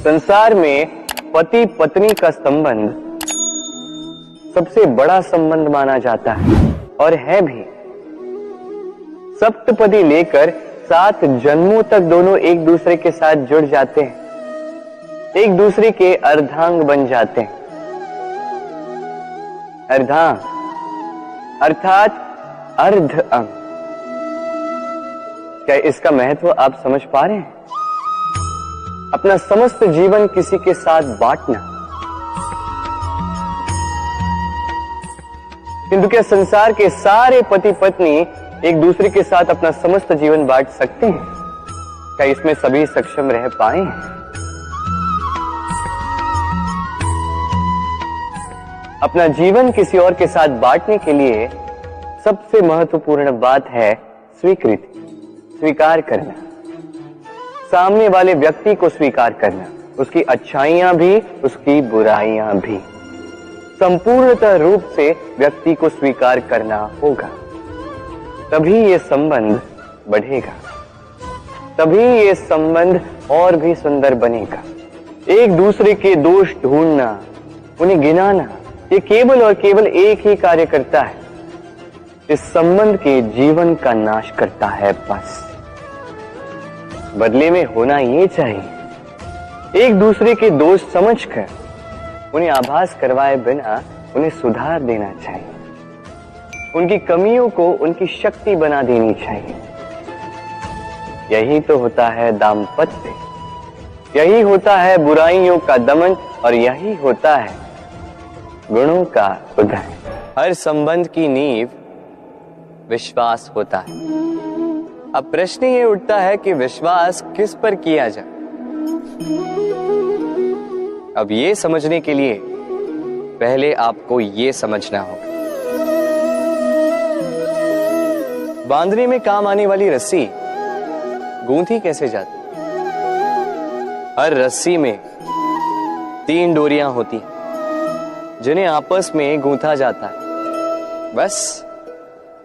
संसार में पति पत्नी का संबंध सबसे बड़ा संबंध माना जाता है और है भी। सप्तपदी लेकर 7 जन्मों तक दोनों एक दूसरे के साथ जुड़ जाते हैं, एक दूसरे के अर्धांग बन जाते हैं। अर्धांग अर्थात अर्ध अंग। क्या इसका महत्व आप समझ पा रहे हैं? अपना समस्त जीवन किसी के साथ बांटना। किंतु क्या संसार के सारे पति पत्नी एक दूसरे के साथ अपना समस्त जीवन बांट सकते हैं? क्या इसमें सभी सक्षम रह पाए हैं? अपना जीवन किसी और के साथ बांटने के लिए सबसे महत्वपूर्ण बात है स्वीकृति, स्वीकार करना। सामने वाले व्यक्ति को स्वीकार करना, उसकी अच्छाइयां भी, उसकी बुराइयां भी। संपूर्णतः रूप से व्यक्ति को स्वीकार करना होगा, तभी ये संबंध बढ़ेगा, तभी ये संबंध और भी सुंदर बनेगा। एक दूसरे के दोष ढूंढना, उन्हें गिनाना, ये केवल और केवल एक ही कार्य करता है, इस संबंध के जीवन का नाश करता है। बस बदले में होना ये चाहिए, एक दूसरे के दोष समझकर उन्हें आभास करवाए बिना उन्हें सुधार देना चाहिए, उनकी कमियों को उनकी शक्ति बना देनी चाहिए। यही तो होता है दाम्पत्य, यही होता है बुराइयों का दमन और यही होता है गुणों का उदय। हर संबंध की नींव विश्वास होता है। अब प्रश्न ये उठता है कि विश्वास किस पर किया जाए? अब ये समझने के लिए पहले आपको ये समझना होगा, बांधने में काम आने वाली रस्सी गूंथी कैसे जाती? हर रस्सी में 3 डोरियां होती जिन्हें आपस में गूंथा जाता है। बस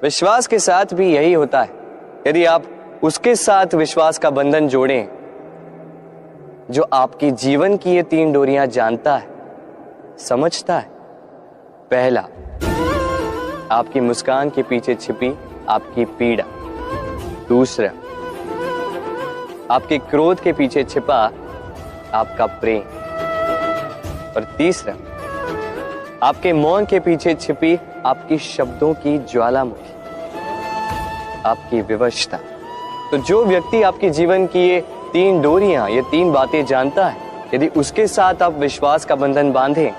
विश्वास के साथ भी यही होता है। यदि आप उसके साथ विश्वास का बंधन जोड़ें जो आपकी जीवन की ये 3 डोरियां जानता है, समझता है। पहला, आपकी मुस्कान के पीछे छिपी आपकी पीड़ा। दूसरा, आपके क्रोध के पीछे छिपा आपका प्रेम। और तीसरा, आपके मौन के पीछे छिपी आपकी शब्दों की ज्वालामुखी, आपकी विवशता। तो जो व्यक्ति आपके जीवन की ये 3 डोरियां, ये 3 बातें जानता है, यदि उसके साथ आप विश्वास का बंधन बांधें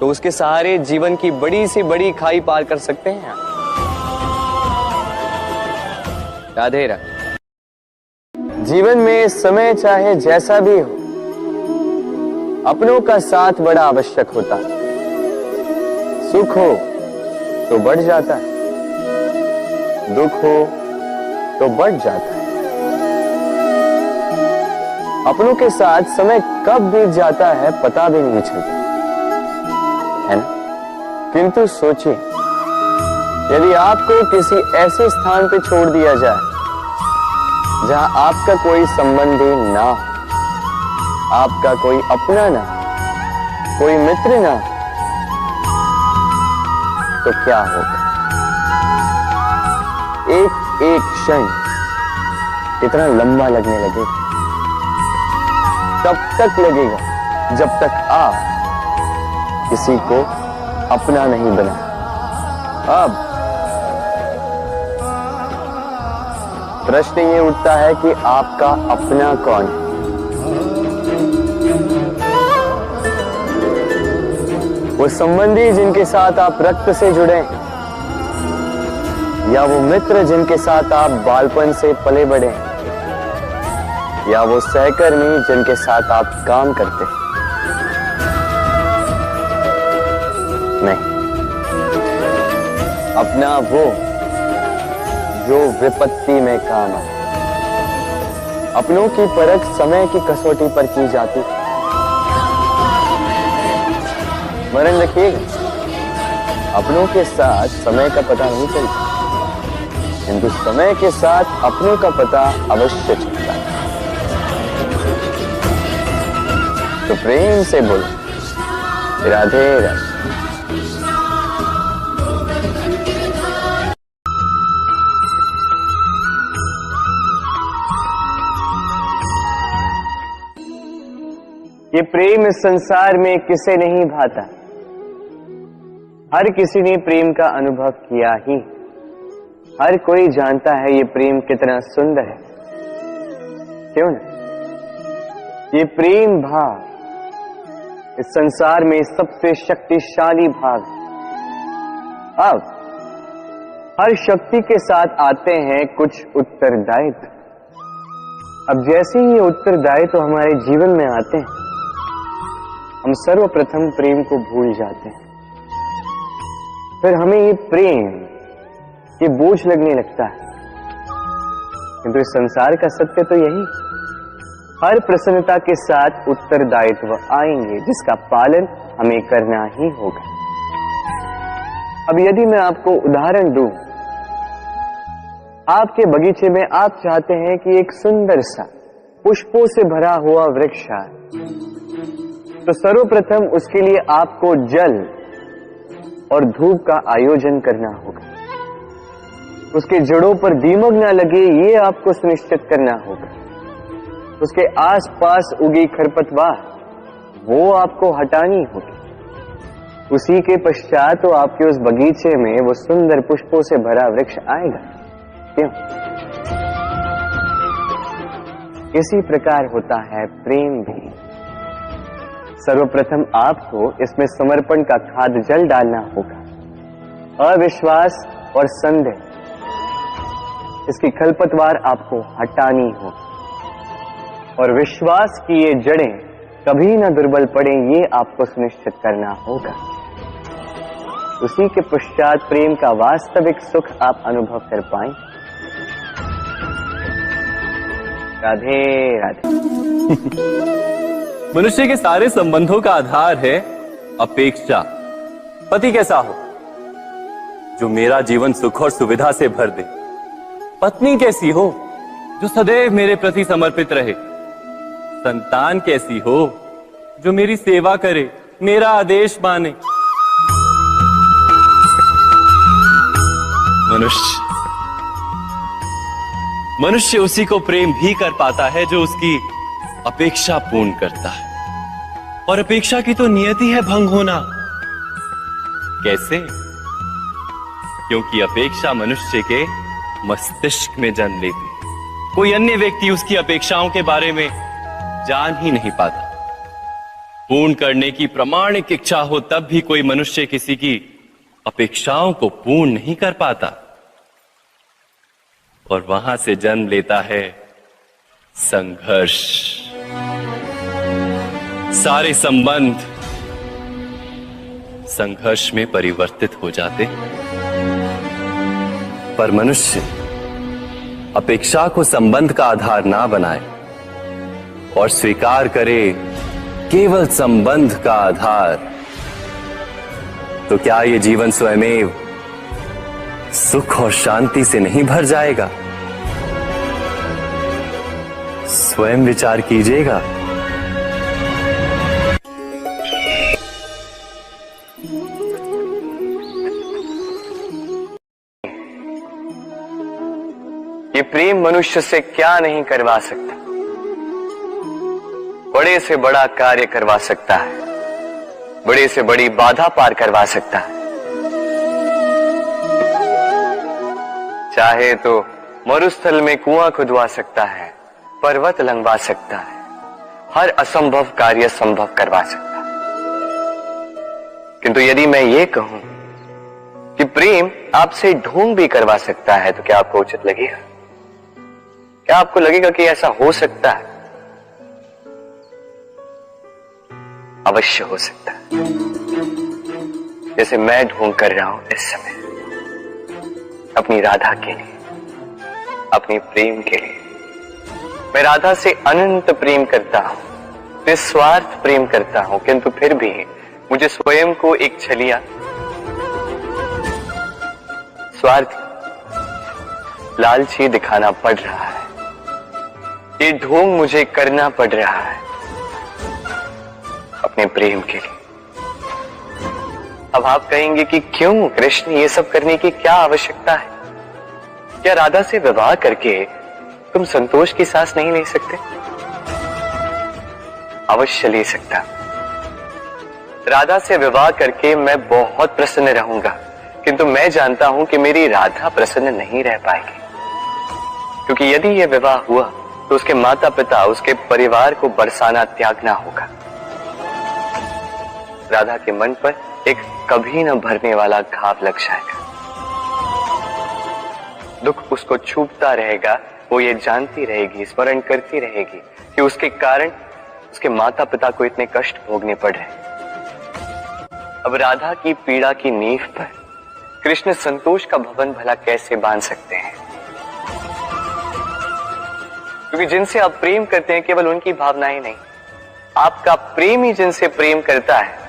तो उसके सहारे जीवन की बड़ी से बड़ी खाई पार कर सकते हैं। राधे राधे। जीवन में समय चाहे जैसा भी हो, अपनों का साथ बड़ा आवश्यक होता है। सुख हो तो बढ़ जाता है, दुख हो तो बढ़ जाता है। अपनों के साथ समय कब बीत जाता है पता भी नहीं चलता, है ना? किंतु सोचिए, यदि आपको किसी ऐसे स्थान पे छोड़ दिया जाए जहां आपका कोई संबंधी ना हो, आपका कोई अपना ना, कोई मित्र ना, तो क्या होगा? एक एक क्षण कितना लंबा लगने लगेगा। तब तक लगेगा जब तक आप किसी को अपना नहीं बना। अब प्रश्न ये उठता है कि आपका अपना कौन है? वो संबंधी जिनके साथ आप रक्त से जुड़े हैं, या वो मित्र जिनके साथ आप बालपन से पले बढ़े हैं, या वो सहकर्मी जिनके साथ आप काम करते हैं? नहीं, अपना वो जो विपत्ति में काम आए। अपनों की परख समय की कसौटी पर की जाती है। स्मरण रखिएगा, अपनों के साथ समय का पता नहीं चलता, किंतु समय के साथ अपनों का पता अवश्य चलता है। तो प्रेम से बोलो राधे राधे। ये प्रेम इस संसार में किसे नहीं भाता, हर किसी ने प्रेम का अनुभव किया ही। हर कोई जानता है ये प्रेम कितना सुंदर है, क्यों ना? ये प्रेम भाव इस संसार में सबसे शक्तिशाली भाव है। अब हर शक्ति के साथ आते हैं कुछ उत्तरदायित्व। अब जैसे ही ये उत्तरदायित्व हमारे जीवन में आते हैं, हम सर्वप्रथम प्रेम को भूल जाते हैं। फिर हमें ये प्रेम, ये बोझ लगने लगता है। किंतु इस संसार का सत्य तो यही, हर प्रसन्नता के साथ उत्तरदायित्व आएंगे जिसका पालन हमें करना ही होगा। अब यदि मैं आपको उदाहरण दूं, आपके बगीचे में आप चाहते हैं कि एक सुंदर सा पुष्पों से भरा हुआ वृक्ष आए, तो सर्वप्रथम उसके लिए आपको जल और धूप का आयोजन करना होगा। उसके जड़ों पर दीमक ना लगे, ये आपको सुनिश्चित करना होगा। उसके आसपास उगी खरपतवार, वो आपको हटानी होगी। उसी के पश्चात तो आपके उस बगीचे में वो सुंदर पुष्पों से भरा वृक्ष आएगा। क्यों? इसी प्रकार होता है प्रेम भी। सर्वप्रथम आपको इसमें समर्पण का खाद जल डालना होगा। अविश्वास और संदेह, इसकी खरपतवार आपको हटानी होगी। और विश्वास की ये जड़ें कभी ना दुर्बल पड़े, ये आपको सुनिश्चित करना होगा। उसी के पश्चात प्रेम का वास्तविक सुख आप अनुभव कर पाएं। राधे राधे। मनुष्य के सारे संबंधों का आधार है अपेक्षा। पति कैसा हो जो मेरा जीवन सुख और सुविधा से भर दे, पत्नी कैसी हो जो सदैव मेरे प्रति समर्पित रहे, संतान कैसी हो जो मेरी सेवा करे, मेरा आदेश माने। मनुष्य उसी को प्रेम भी कर पाता है जो उसकी अपेक्षा पूर्ण करता है। और अपेक्षा की तो नियति है भंग होना। कैसे? क्योंकि अपेक्षा मनुष्य के मस्तिष्क में जन्म लेती है। कोई अन्य व्यक्ति उसकी अपेक्षाओं के बारे में जान ही नहीं पाता। पूर्ण करने की प्रामाणिक इच्छा हो तब भी कोई मनुष्य किसी की अपेक्षाओं को पूर्ण नहीं कर पाता। और वहां से जन्म लेता है संघर्ष। सारे संबंध संघर्ष में परिवर्तित हो जाते। पर मनुष्य अपेक्षा को संबंध का आधार ना बनाए और स्वीकार करे केवल संबंध का आधार, तो क्या ये जीवन स्वयमेव सुख और शांति से नहीं भर जाएगा? स्वयं विचार कीजिएगा। ये प्रेम मनुष्य से क्या नहीं करवा सकता, बड़े से बड़ा कार्य करवा सकता है, बड़े से बड़ी बाधा पार करवा सकता है। चाहे तो मरुस्थल में कुआं खुदवा सकता है, पर्वत लंघवा सकता है, हर असंभव कार्य संभव करवा सकता है। किंतु यदि मैं ये कहूं कि प्रेम आपसे ढोंग भी करवा सकता है, तो क्या आपको उचित लगेगा? क्या आपको लगेगा कि ऐसा हो सकता है? अवश्य हो सकता है। जैसे मैं ढोंग कर रहा हूं इस समय अपनी राधा के लिए, अपनी प्रेम के लिए। मैं राधा से अनंत प्रेम करता हूं, निस्वार्थ प्रेम करता हूं, किंतु फिर भी मुझे स्वयं को एक छलिया, स्वार्थी, लालची दिखाना पड़ रहा है। ये ढोंग मुझे करना पड़ रहा है। अपने प्रेम के लिए। अब आप कहेंगे कि क्यों कृष्ण, ये सब करने की क्या आवश्यकता है? क्या राधा से विवाह करके तुम संतोष की सांस नहीं ले सकते? अवश्य ले सकता। राधा से विवाह करके मैं बहुत प्रसन्न रहूंगा, किंतु मैं जानता हूं कि मेरी राधा प्रसन्न नहीं रह पाएगी, क्योंकि यदि यह विवाह हुआ तो उसके माता पिता, उसके परिवार को बरसाना त्यागना होगा। राधा के मन पर एक कभी न भरने वाला घाव लग जाएगा। दुख उसको छूटता रहेगा, वो ये जानती रहेगी, स्मरण करती रहेगी कि उसके कारण उसके माता पिता को इतने कष्ट भोगने पड़ रहे हैं। अब राधा की पीड़ा की नींव पर कृष्ण संतोष का भवन भला कैसे बांध सकते हैं? क्योंकि जिनसे आप प्रेम करते हैं केवल उनकी भावनाएं नहीं, आपका प्रेम ही जिनसे प्रेम करता है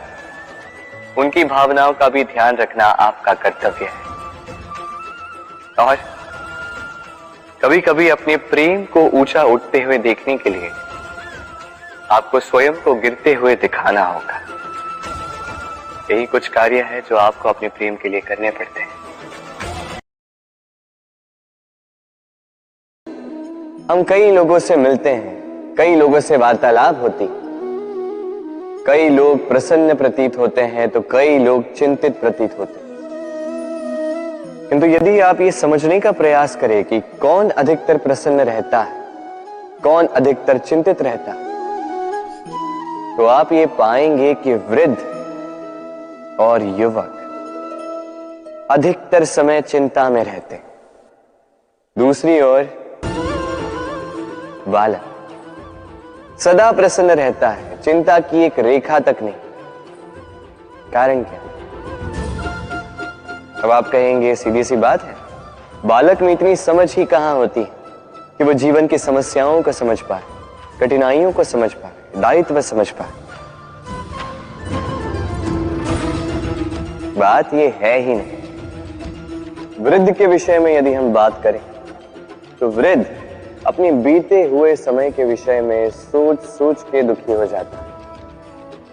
उनकी भावनाओं का भी ध्यान रखना आपका कर्तव्य है। और कभी कभी अपने प्रेम को ऊंचा उठते हुए देखने के लिए आपको स्वयं को गिरते हुए दिखाना होगा। यही कुछ कार्य है जो आपको अपने प्रेम के लिए करने पड़ते हैं। हम कई लोगों से मिलते हैं, कई लोगों से वार्तालाप होती, कई लोग प्रसन्न प्रतीत होते हैं तो कई लोग चिंतित प्रतीत होते हैं। किंतु यदि आप ये समझने का प्रयास करें कि कौन अधिकतर प्रसन्न रहता है, कौन अधिकतर चिंतित रहता है, तो आप ये पाएंगे कि वृद्ध और युवक अधिकतर समय चिंता में रहते हैं। दूसरी ओर बालक सदा प्रसन्न रहता है, चिंता की एक रेखा तक नहीं। कारण क्या? अब आप कहेंगे सीधी सी बात है, बालक में इतनी समझ ही कहां होती है कि वो जीवन की समस्याओं को समझ पाए, कठिनाइयों को समझ पाए, दायित्व समझ पाए। बात ये है ही नहीं। वृद्ध के विषय में यदि हम बात करें तो वृद्ध अपने बीते हुए समय के विषय में सोच सोच के दुखी हो जाता है।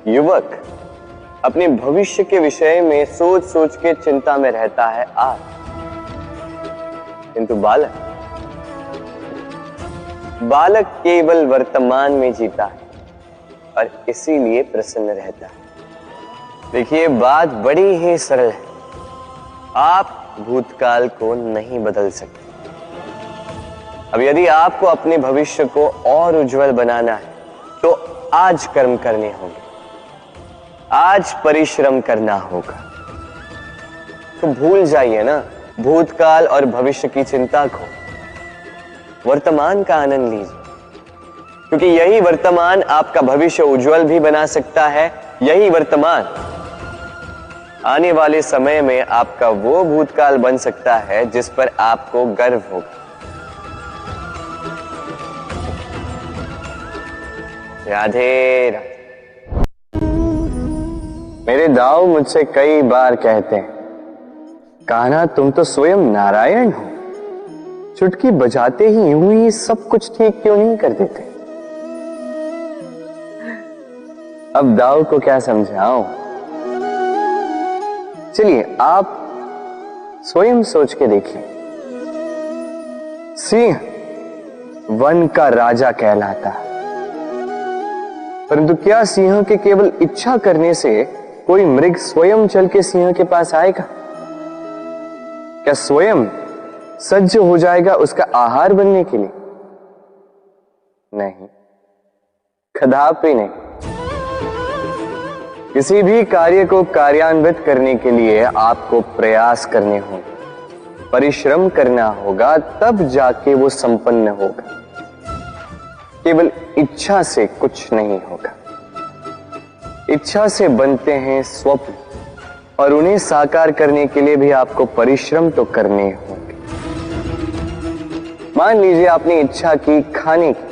युवक अपने भविष्य के विषय में सोच सोच के चिंता में रहता है आज। किंतु बालक केवल वर्तमान में जीता है और इसीलिए प्रसन्न रहता है। देखिए, बात बड़ी ही सरल है। आप भूतकाल को नहीं बदल सकते। अब यदि आपको अपने भविष्य को और उज्जवल बनाना है तो आज कर्म करने होंगे, आज परिश्रम करना होगा। तो भूल जाइए ना भूतकाल और भविष्य की चिंता को, वर्तमान का आनंद लीजिए, क्योंकि यही वर्तमान आपका भविष्य उज्जवल भी बना सकता है। यही वर्तमान आने वाले समय में आपका वो भूतकाल बन सकता है जिस पर आपको गर्व होगा। राधे राधे। मेरे दाऊ मुझसे कई बार कहते हैं, कान्हा तुम तो स्वयं नारायण हो, चुटकी बजाते ही यूं ही सब कुछ ठीक क्यों नहीं कर देते? अब दाऊ को क्या समझाऊं? चलिए आप स्वयं सोच के देखिए। सिंह वन का राजा कहलाता है, परंतु क्या सिंह के केवल इच्छा करने से कोई मृग स्वयं चल के सिंह के पास आएगा? क्या स्वयं सज्ज हो जाएगा उसका आहार बनने के लिए? नहीं, कदापि नहीं। किसी भी कार्य को कार्यान्वित करने के लिए आपको प्रयास करने होंगे, परिश्रम करना होगा, तब जाके वो संपन्न होगा। केवल इच्छा से कुछ नहीं होगा। इच्छा से बनते हैं स्वप्न, और उन्हें साकार करने के लिए भी आपको परिश्रम तो करने होंगे। मान लीजिए आपने इच्छा की खाने की,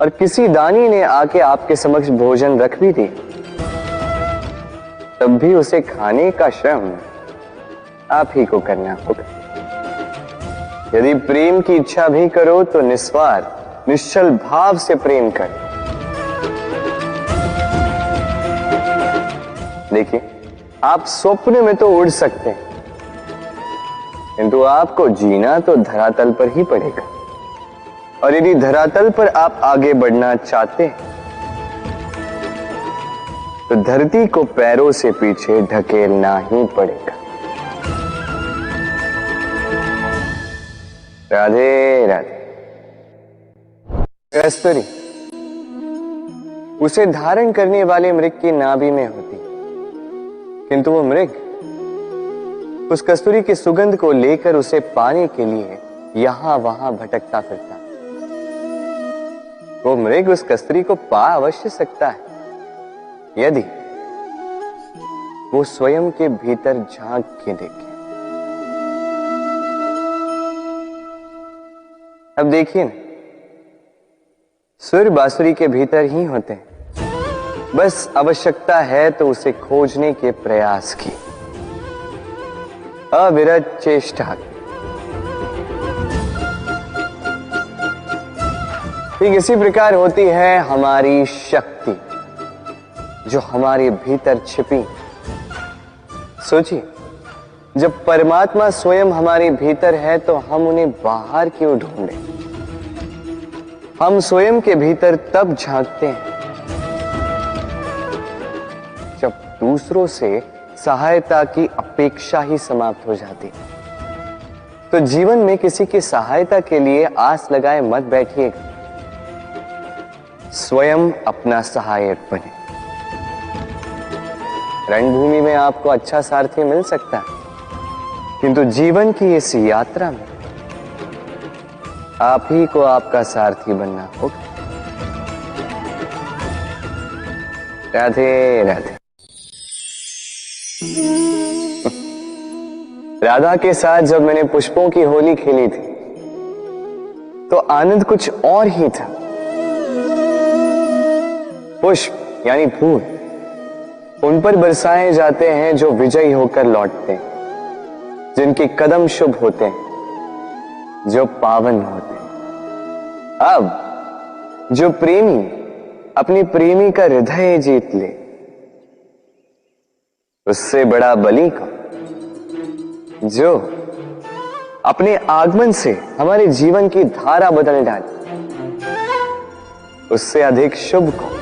और किसी दानी ने आके आपके समक्ष भोजन रख भी दी, तब भी उसे खाने का श्रम आप ही को करना होगा। यदि प्रेम की इच्छा भी करो तो निस्वार्थ निश्चल भाव से प्रेम करें। देखिए, आप स्वप्न में तो उड़ सकते हैं, किंतु आपको जीना तो धरातल पर ही पड़ेगा। और यदि धरातल पर आप आगे बढ़ना चाहते हैं तो धरती को पैरों से पीछे ढकेलना ही पड़ेगा। राधे राधे। कस्तूरी उसे धारण करने वाले मृग की नाभि में होती, किंतु वो मृग उस कस्तूरी की सुगंध को लेकर उसे पाने के लिए यहां वहां भटकता फिरता। वो मृग उस कस्तूरी को पा अवश्य सकता है यदि वो स्वयं के भीतर झांक के देखे। अब देखिए ना, सुर बांसुरी के भीतर ही होते हैं, बस आवश्यकता है तो उसे खोजने के प्रयास की, अविरत चेष्टा। ठीक इसी प्रकार होती है हमारी शक्ति जो हमारे भीतर छिपी। सोचिए, जब परमात्मा स्वयं हमारे भीतर है तो हम उन्हें बाहर क्यों ढूंढें? हम स्वयं के भीतर तब झांकते हैं जब दूसरों से सहायता की अपेक्षा ही समाप्त हो जाती। तो जीवन में किसी की सहायता के लिए आस लगाए मत बैठिएगा, स्वयं अपना सहायक बने। रणभूमि में आपको अच्छा सारथी मिल सकता है, किंतु जीवन की इस यात्रा में आप ही को आपका सारथी बनना होगा। राधे राधे। राधा के साथ जब मैंने पुष्पों की होली खेली थी तो आनंद कुछ और ही था। पुष्प यानी फूल उन पर बरसाए जाते हैं जो विजयी होकर लौटते हैं, जिनके कदम शुभ होते हैं, जो पावन होते हैं। अब जो प्रेमी अपनी प्रेमी का हृदय जीत ले, उससे बड़ा बलि कौन? जो अपने आगमन से हमारे जीवन की धारा बदल डाले, उससे अधिक शुभ कौन?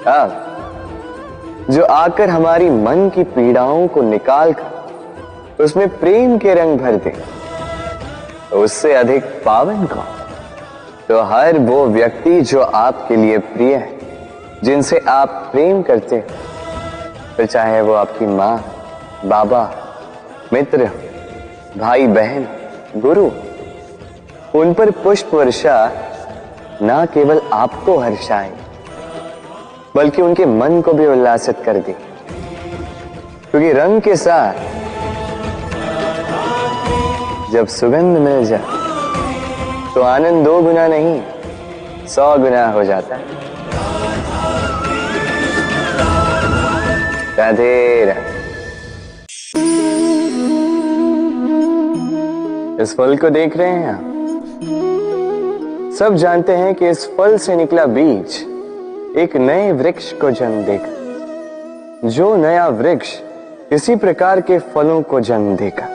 अब जो आकर हमारी मन की पीड़ाओं को निकालकर उसमें प्रेम के रंग भर दे, तो उससे अधिक पावन कौन? तो हर वो व्यक्ति जो आपके लिए प्रिय है, जिनसे आप प्रेम करते हो, तो चाहे वो आपकी माँ, बाबा, मित्र, भाई बहन, गुरु, उन पर पुष्प वर्षा ना केवल आपको हर्षाए बल्कि उनके मन को भी उल्लासित कर दे, क्योंकि रंग के साथ जब सुगंध मिल जाए तो आनंद 2 गुना नहीं 100 गुना हो जाता है। राधे राधे। इस फल को देख रहे हैं आप? सब जानते हैं कि इस फल से निकला बीज एक नए वृक्ष को जन्म देगा। जो नया वृक्ष इसी प्रकार के फलों को जन्म देगा।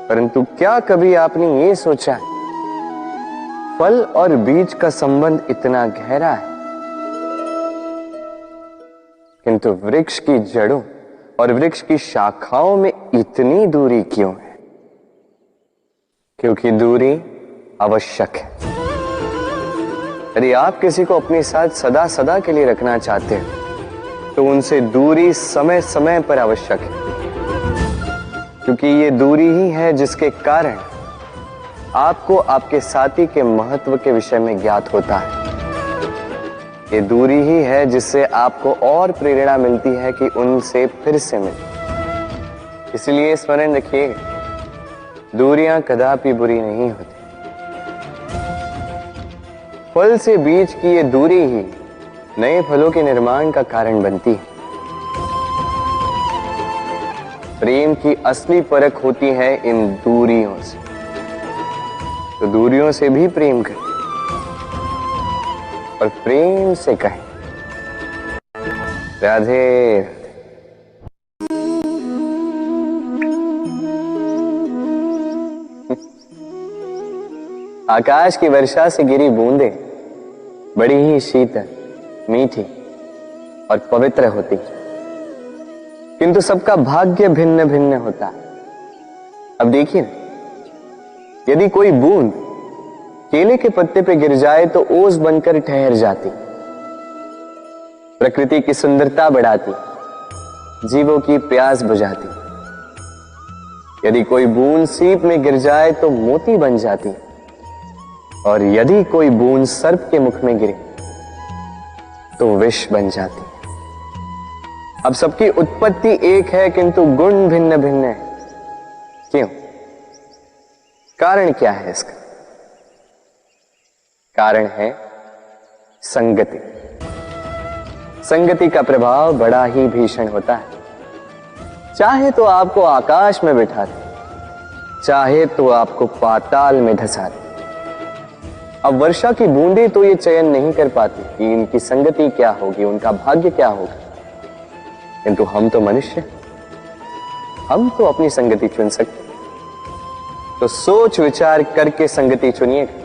परंतु क्या कभी आपने ये सोचा, फल और बीज का संबंध इतना गहरा है, किंतु वृक्ष की जड़ों और वृक्ष की शाखाओं में इतनी दूरी क्यों है? क्योंकि दूरी आवश्यक है। यदि आप किसी को अपने साथ सदा सदा के लिए रखना चाहते हैं तो उनसे दूरी समय समय पर आवश्यक है, क्योंकि ये दूरी ही है जिसके कारण आपको आपके साथी के महत्व के विषय में ज्ञात होता है। ये दूरी ही है जिससे आपको और प्रेरणा मिलती है कि उनसे फिर से मिले। इसलिए स्मरण रखिएगा, दूरियां कदापि बुरी नहीं होती। फल से बीज की ये दूरी ही नए फलों के निर्माण का कारण बनती है। प्रेम की असली परख होती है इन दूरियों से। तो दूरियों से भी प्रेम करें और प्रेम से कहें, राधे। आकाश की वर्षा से गिरी बूंदें बड़ी ही शीतल, मीठी और पवित्र होती, किंतु सबका भाग्य भिन्न भिन्न होता है। अब देखिए ना, यदि कोई बूंद केले के पत्ते पे गिर जाए तो ओस बनकर ठहर जाती, प्रकृति की सुंदरता बढ़ाती, जीवों की प्यास बुझाती। यदि कोई बूंद सीप में गिर जाए तो मोती बन जाती, और यदि कोई बूंद सर्प के मुख में गिरे तो विष बन जाती। अब सबकी उत्पत्ति एक है किंतु गुण भिन्न भिन्न है। क्यों? कारण क्या है इसका? कारण है संगति। संगति का प्रभाव बड़ा ही भीषण होता है। चाहे तो आपको आकाश में बिठा दे, चाहे तो आपको पाताल में धंसा दे। अब वर्षा की बूंदें तो ये चयन नहीं कर पाती कि इनकी संगति क्या होगी, उनका भाग्य क्या होगा, किंतु हम तो मनुष्य, हम तो अपनी संगति चुन सकते। तो सोच विचार करके संगति चुनिएगा।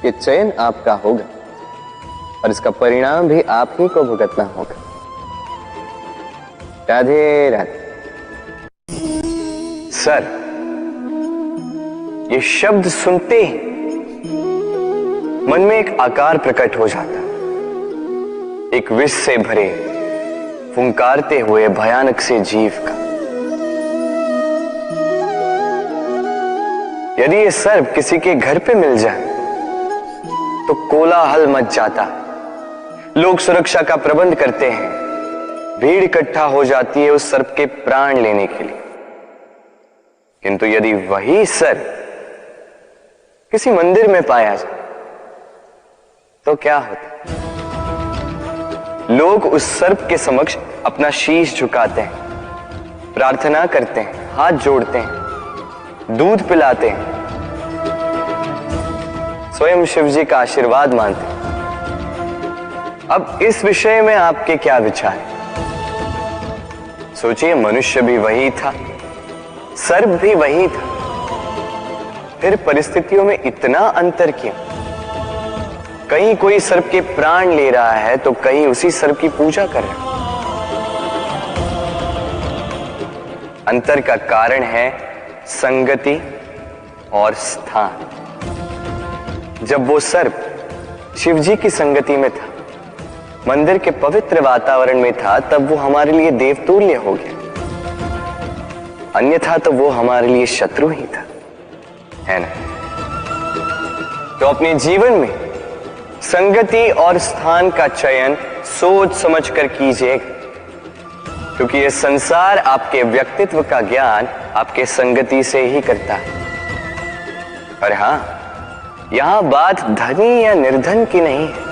ये चयन आपका होगा और इसका परिणाम भी आप ही को भुगतना होगा। राधे राधे। सर, ये शब्द सुनते ही मन में एक आकार प्रकट हो जाता, एक विष से भरे फुंकारते हुए भयानक से जीव का। यदि ये सर्प किसी के घर पे मिल जाए तो कोलाहल मच जाता, लोग सुरक्षा का प्रबंध करते हैं, भीड़ इकट्ठा हो जाती है उस सर्प के प्राण लेने के लिए। किंतु यदि वही सर्प किसी मंदिर में पाया जाए तो क्या होता? लोग उस सर्प के समक्ष अपना शीश झुकाते हैं, प्रार्थना करते हैं, हाथ जोड़ते हैं, दूध पिलाते हैं, स्वयं शिव जी का आशीर्वाद मानते हैं। अब इस विषय में आपके क्या विचार हैं? सोचिए, मनुष्य भी वही था, सर्प भी वही था, फिर परिस्थितियों में इतना अंतर क्यों? कहीं कोई सर्प के प्राण ले रहा है तो कहीं उसी सर्प की पूजा कर रहा है। अंतर का कारण है संगति और स्थान। जब वो सर्प शिवजी की संगति में था, मंदिर के पवित्र वातावरण में था, तब वो हमारे लिए देवतुल्य हो गया, अन्यथा तो वो हमारे लिए शत्रु ही था, है ना? तो अपने जीवन में संगति और स्थान का चयन सोच समझ कर कीजिएगा, क्योंकि ये संसार आपके व्यक्तित्व का ज्ञान आपके संगति से ही करता है। और हां, यहां बात धनी या निर्धन की नहीं है,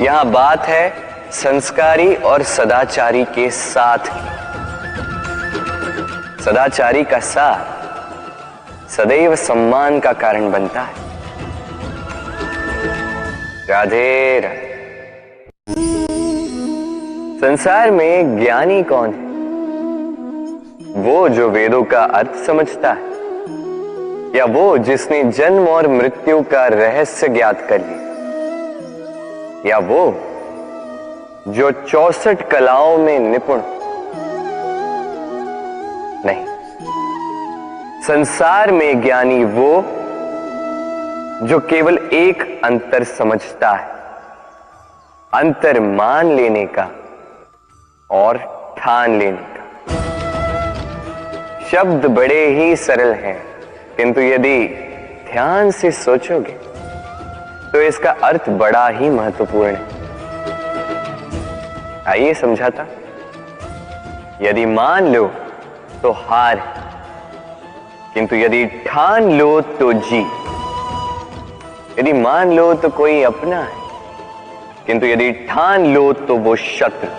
यहां बात है संस्कारी और सदाचारी के साथ की। सदाचारी का साथ सदैव सम्मान का कारण बनता है। राधे राधे। संसार में ज्ञानी कौन है? वो जो वेदों का अर्थ समझता है, या वो जिसने जन्म और मृत्यु का रहस्य ज्ञात कर लिया, या वो जो 64 कलाओं में निपुण? नहीं, संसार में ज्ञानी वो जो केवल एक अंतर समझता है, अंतर मान लेने का और ठान लेने का। शब्द बड़े ही सरल हैं, किंतु यदि ध्यान से सोचोगे तो इसका अर्थ बड़ा ही महत्वपूर्ण है। आइए समझाता। यदि मान लो तो हार है, किंतु यदि ठान लो तो जीत। यदि मान लो तो कोई अपना है, किंतु यदि ठान लो तो वो शत्रु।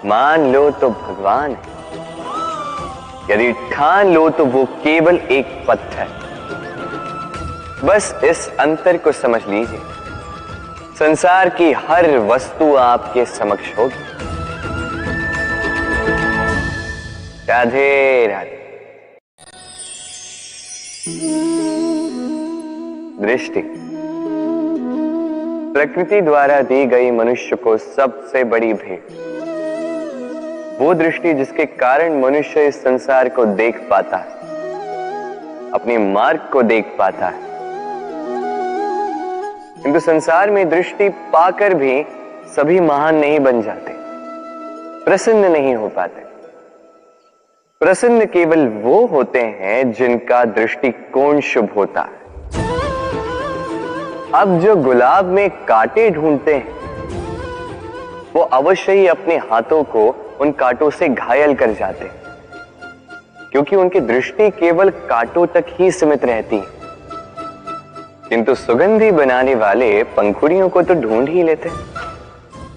मान लो तो भगवान है, यदि ठान लो तो वो केवल एक पत्थर। बस इस अंतर को समझ लीजिए। संसार की हर वस्तु आपके समक्ष होगी। राधे राधे। दृष्टि प्रकृति द्वारा दी गई मनुष्य को सबसे बड़ी भेंट। वो दृष्टि जिसके कारण मनुष्य इस संसार को देख पाता है, अपने मार्ग को देख पाता है। किंतु संसार में दृष्टि पाकर भी सभी महान नहीं बन जाते, प्रसन्न नहीं हो पाते। प्रसन्न केवल वो होते हैं जिनका दृष्टिकोण शुभ होता है। अब जो गुलाब में कांटे ढूंढते हैं, वो अवश्य ही अपने हाथों को उन कांटों से घायल कर जाते हैं, क्योंकि उनकी दृष्टि केवल कांटों तक ही सीमित रहती है। किंतु सुगंधी बनाने वाले पंखुड़ियों को तो ढूंढ ही लेते हैं।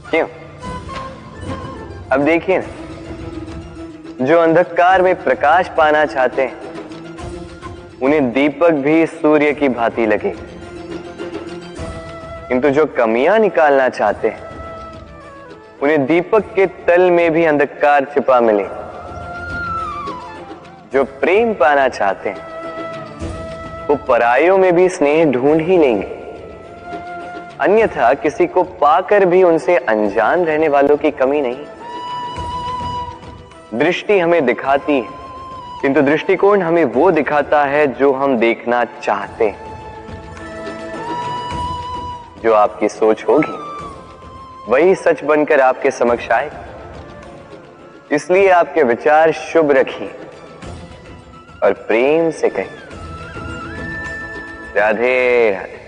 क्यों? अब देखिए ना, जो अंधकार में प्रकाश पाना चाहते हैं, उन्हें दीपक भी सूर्य की भांति लगे। किंतु जो कमियां निकालना चाहते हैं, उन्हें दीपक के तल में भी अंधकार छिपा मिले। जो प्रेम पाना चाहते हैं, वो परायों में भी स्नेह ढूंढ ही लेंगे। अन्यथा किसी को पाकर भी उनसे अनजान रहने वालों की कमी नहीं। दृष्टि हमें दिखाती है, किंतु दृष्टिकोण हमें वो दिखाता है जो हम देखना चाहते हैं। जो आपकी सोच होगी वही सच बनकर आपके समक्ष आए। इसलिए आपके विचार शुभ रखिए और प्रेम से कहिए। राधे राधे।